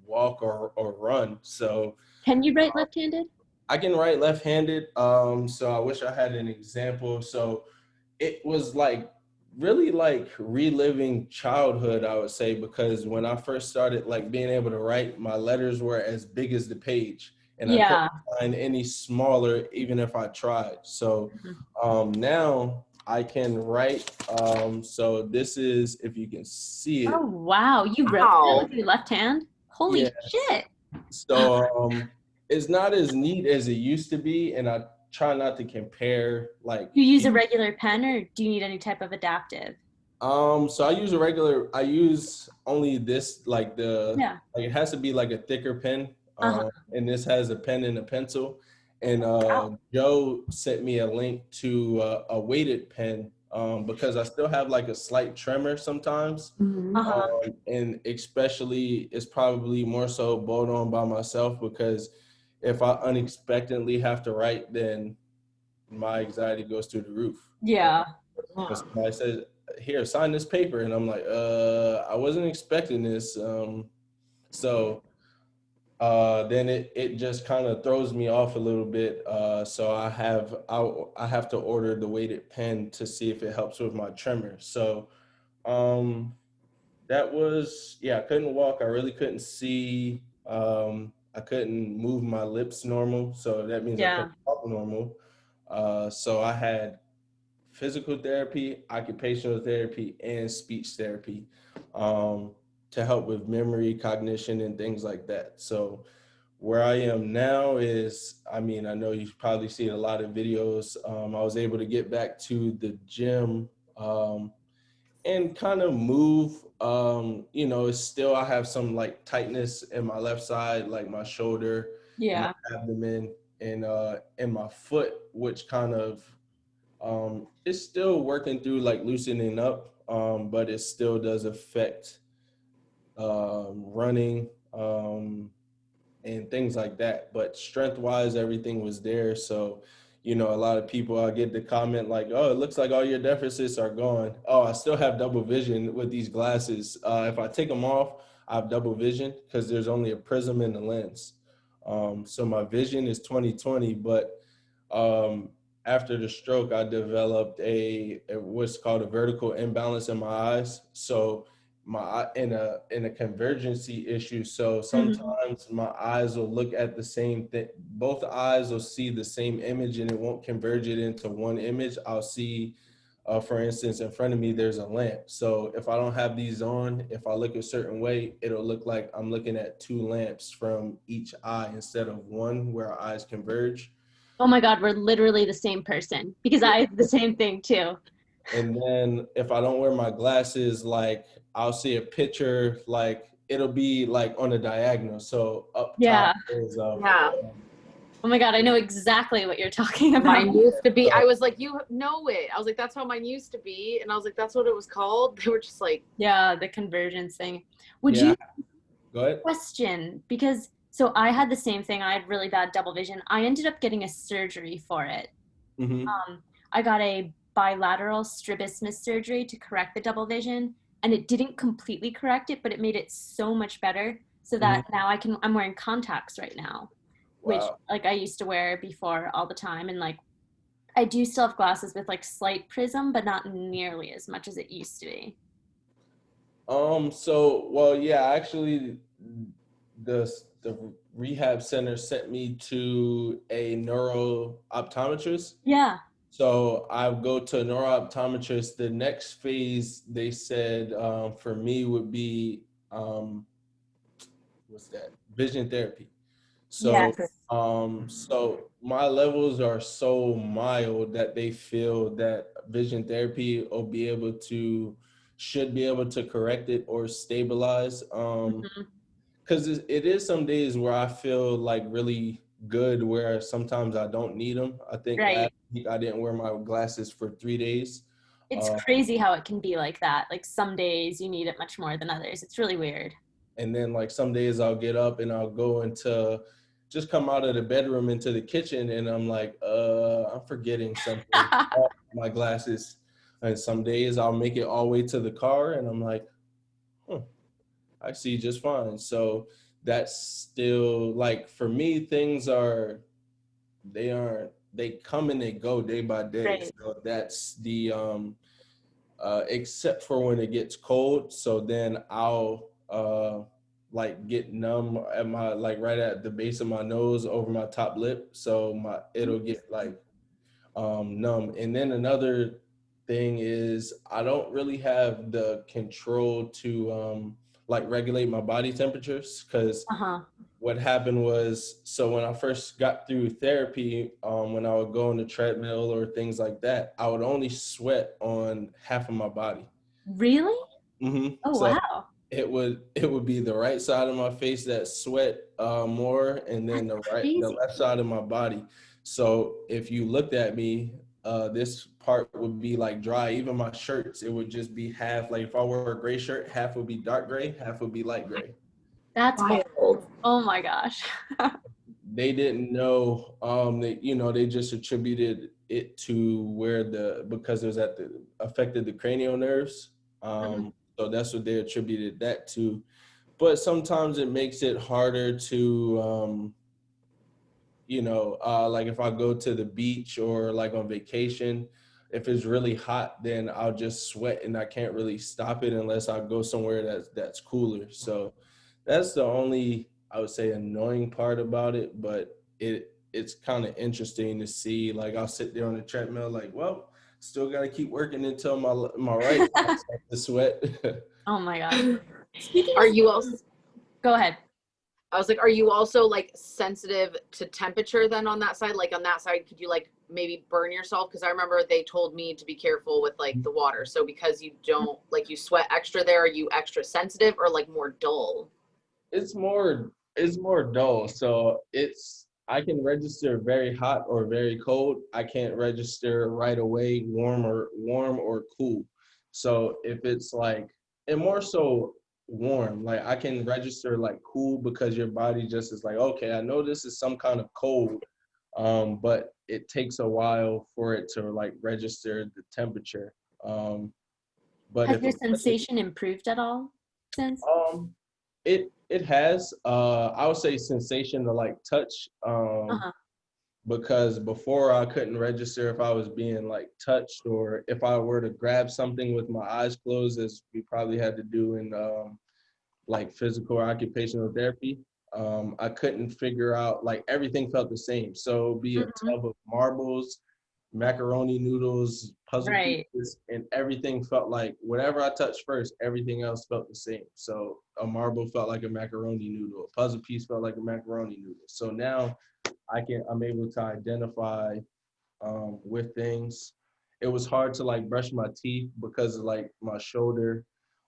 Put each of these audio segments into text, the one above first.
walk or run. So Can you write left-handed? I can write left-handed. So I wish I had an example. So it was like really like reliving childhood, I would say, because when I first started like being able to write, my letters were as big as the page, and I couldn't Yeah. find any smaller even if I tried. So Mhm. now I can write. So this is, if you can see Oh, it. wow. You wrote that Wow. with your left hand? Holy Yeah. shit. So it's not as neat as it used to be, and I try not to compare like You use a people. regular pen or do you need any type of adaptive? So I use only this, like Yeah. like it has to be like a thicker pen. Uh-huh. And this has a pen and a pencil. And Wow. Joe sent me a link to a weighted pen, because I still have like a slight tremor sometimes. Mhm. Uh-huh. And especially it's probably more so brought on by myself, because if I unexpectedly have to write, then my anxiety goes through the roof. Yeah. When Yeah. somebody says, "Here, sign this paper," and I'm like, I wasn't expecting this." So then it just kind of throws me off a little bit. So I have to order the weighted pen to see if it helps with my tremor. So um, that was, yeah. I couldn't walk. I really couldn't see. I couldn't move my lips normal, so that means I Yeah. couldn't talk normal. So I had physical therapy, occupational therapy, and speech therapy, um, to help with memory, cognition, and things like that. So where I am now is, I mean, I know you've probably seen a lot of videos. I was able to get back to the gym, and kind of move. It's still, I have some like tightness in my left side, like my shoulder and my Yeah. abdomen, and in my foot, which kind of it's still working through like loosening up, but it still does affect running, and things like that. But strength wise, everything was there. So, a lot of people, I get the comment like, "Oh, it looks like all your deficits are gone." Oh, I still have double vision with these glasses. If I take them off, I have double vision because there's only a prism in the lens. So my vision is 20/20, but um, after the stroke, I developed a what's called a vertical imbalance in my eyes. So in a convergency issue. So Mhm. sometimes my eyes will look at the same thing. Both eyes will see the same image, and it won't converge it into one image. I'll see, for instance, in front of me, there's a lamp. So if I don't have these on, if I look a certain way, it'll look like I'm looking at two lamps from each eye instead of one where our eyes converge. Oh my God, we're literally the same person because I have the same thing too. And then if I don't wear my glasses, like I'll see a picture, like it'll be like on a diagonal. So up top Yeah. is Yeah. Oh my God, I know exactly what you're talking about. Mine used to be. so I was like, you know it. I was like, that's how mine used to be, and I was like, that's what it was called. They were just like, Yeah, the convergence thing. Would yeah, you go ahead. question? Because so I had the same thing. I had really bad double vision. I ended up getting a surgery for it. Hmm. I got a bilateral strabismus surgery to correct the double vision, and it didn't completely correct it, but it made it so much better so Hmm. that now I'm wearing contacts right now, which Wow. like I used to wear before all the time, and like I do still have glasses with like slight prism, but not nearly as much as it used to be. So well, yeah, actually the rehab center sent me to a neuro optometrist. Yeah. So I go to a neuro-optometrist. The next phase, they said, for me would be, what's that? Vision therapy. So, Yes. so my levels are so mild that they feel that vision therapy will be able to, should be able to correct it or stabilize. Mhm. Because it is some days where I feel like really good, where sometimes I don't need them. I think last Right. week I didn't wear my glasses for 3 days. It's Uh, crazy how it can be like that. Like some days you need it much more than others. It's really weird. and then like some days I'll get up and I'll go into, just come out of the bedroom into the kitchen, and I'm like, I'm forgetting something. Oh, my glasses. And some days I'll make it all the way to the car, and I'm like, huh. I see just fine. So that's still like for me, things are they come and they go day by day. Right. So that's the except for when it gets cold. So then I'll like get numb at my like right at the base of my nose over my top lip. So it'll get like numb. And then another thing is I don't really have the control to like regulate my body temperatures because Uh-huh. what happened was, so when I first got through therapy, when I would go on the treadmill or things like that, I would only sweat on half of my body. Really? Oh, So wow. it would be the right side of my face that sweat more, and then That's the crazy. left side of my body. So if you looked at me, this part would be like dry. Even my shirts, it would just be half. Like if I wore a gray shirt, half would be dark gray, half would be light gray. That's Wild. wild. Oh my gosh. They didn't know they just attributed it to where because it was affected the cranial nerves. Mhm. So that's what they attributed that to. But sometimes it makes it harder to like if I go to the beach or like on vacation, if it's really hot, then I'll just sweat and I can't really stop it unless I go somewhere that's cooler. So that's the only, I would say, annoying part about it. But it's kind of interesting to see. Like I'll sit there on the treadmill, like, well, still got to keep working until my right side starts to sweat. Oh my gosh. Speaking Are of, you also? go ahead. I was like, are you also like sensitive to temperature then on that side? Like on that side, could you like maybe burn yourself? Because I remember they told me to be careful with like the water. So because you don't like you sweat extra there, are you extra sensitive or like more dull? It's more dull. So I can register very hot or very cold. I can't register right away warm or cool. So if it's like, and more so warm, like I can register like cool because your body just is like, okay, I know this is some kind of cold, but it takes a while for it to like register the temperature. But Has if your a person sensation improved at all since? it has I would say sensation to like touch, Uh-huh. because before I couldn't register if I was being like touched or if I were to grab something with my eyes closed, as we probably had to do in like physical or occupational therapy. I couldn't figure out, like everything felt the same. So be a Mhm. tub of marbles, macaroni noodles, puzzle Right. pieces, and everything felt like whatever I touched first, everything else felt the same. So a marble felt like a macaroni noodle, a puzzle piece felt like a macaroni noodle. So now I'm able to identify with things. It was hard to like brush my teeth because of like my shoulder.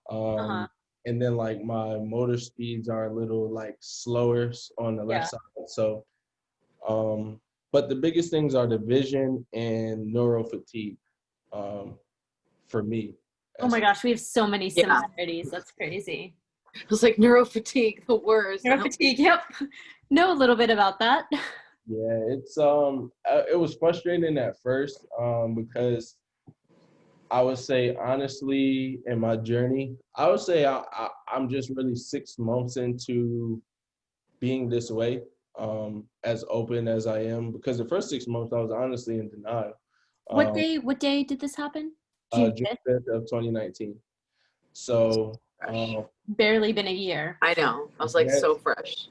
Uh-huh. And then like my motor speeds are a little like slower on the left Yeah. side. So, but the biggest things are the vision and neural fatigue, for me. Oh my gosh, we have so many Yeah. similarities. That's crazy. It was like neurofatigue, the worst. Neurofatigue, yep. Know a little bit about that. Yeah, it was frustrating at first, because I would say honestly in my journey, I would say I'm just really 6 months into being this way, as open as I am, because the first 6 months I was honestly in denial. What Um, day, what day did this happen? June June 5th? 5th of 2019. So Fresh. Barely been a year. I know. I was like that so fresh.